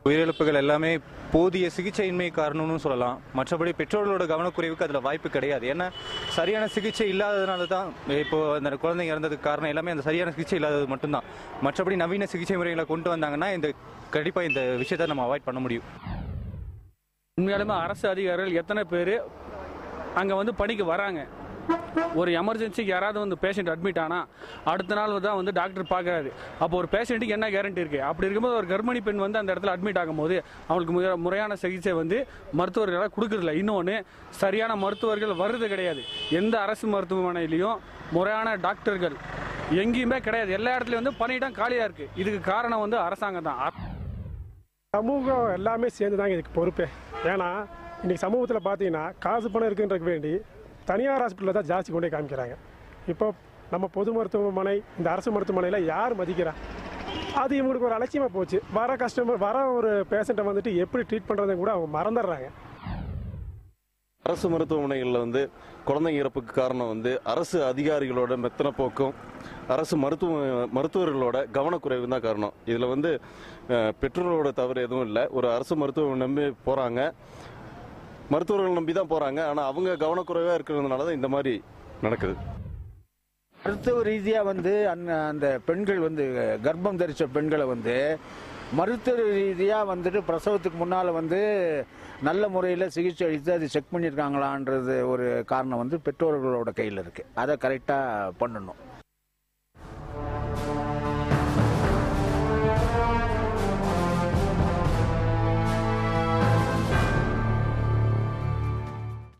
உயிரிழப்புகள் எல்லாமே போதிய சிகிச்சையின்மை காரணம்னு சொல்லலாம். மற்றபடி பெற்றோர்களோட கவனக்குறைவுக்கு அதில் வாய்ப்பு கிடையாது. ஏன்னா சரியான சிகிச்சை இல்லாததுனால தான் இப்போ அந்த குழந்தைங்க இறந்ததுக்கு காரணம் எல்லாமே அந்த சரியான சிகிச்சை இல்லாதது மட்டும்தான். மற்றபடி நவீன சிகிச்சை முறைகளை கொண்டு வந்தாங்கன்னா கண்டிப்பாக இந்த விஷயத்தை நம்ம அவாய்ட் பண்ண முடியும். உண்மையாலுமே அரசு அதிகாரிகள் எத்தனை பேர் அங்கே பணிக்கு வராங்க? ஒரு எமர்ஜென்சிக்கு யாராவது பேஷண்ட் அட்மிட் ஆனால் அடுத்த நாள் தான் டாக்டர் பார்க்குறாரு. அப்போ ஒரு பேஷண்ட்டுக்கு என்ன கேரண்டி இருக்குது? அப்படி இருக்கும்போது ஒரு கர்ப்பிணி பெண் அந்த இடத்துல அட்மிட் ஆகும்போது அவங்களுக்கு முறையான சிகிச்சை மருத்துவர்களால் கொடுக்குறதில்ல. இன்னொன்று, சரியான மருத்துவர்கள் வர்றது கிடையாது. எந்த அரசு மருத்துவமனையிலையும் முறையான டாக்டர்கள் எங்கேயுமே கிடையாது. எல்லா இடத்துலையும் பணியிடம் காலியாக இருக்குது. இதுக்கு காரணம் அரசாங்கம் தான். சமூகம் எல்லாமே சேர்ந்து தாங்க இதுக்கு பொறுப்பே. ஏன்னா இன்னைக்கு சமூகத்தில் பார்த்தீங்கன்னா காசு பணம் இருக்குன்றதுக்கு வேண்டி தனியார் ஹாஸ்பிட்டலில் தான் ஜாஸ்தி கொண்டே காமிக்கிறாங்க. இப்போ நம்ம பொது மருத்துவமனை, இந்த அரசு மருத்துவமனையில் யார் மதிக்கிறா? அது இவங்களுக்கு ஒரு அலட்சியமாக போச்சு. வர ஒரு பேஷண்ட்டை எப்படி ட்ரீட் பண்ணுறதை கூட அவங்க மறந்துடுறாங்க. அரசு மருத்துவமனைகளில் குழந்தைங்க இறப்புக்கு காரணம் அரசு அதிகாரிகளோட மெத்தன போக்கும், அரசு மருத்துவர்களோட கவனக்குறைவு தான் காரணம். இதில் பெற்றோர்களோட தவறு எதுவும் இல்லை. ஒரு அரசு மருத்துவமனை நம்பி போகிறாங்க, மருத்துவர்கள் நம்பி தான் போகிறாங்க. ஆனால் அவங்க கவனக்குறைவாக இருக்கிறதுனால தான் இந்த மாதிரி நடக்குது. மருத்துவ ரீதியாக அந்த பெண்கள் கர்ப்பம் தரித்த பெண்களை மருத்துவ ரீதியாக பிரசவத்துக்கு முன்னால் நல்ல முறையில் சிகிச்சை அளித்து அதை செக் பண்ணியிருக்காங்களான்றது ஒரு காரணம் பெற்றோர்களோட கையில் இருக்குது. அதை கரெக்டாக பண்ணணும்.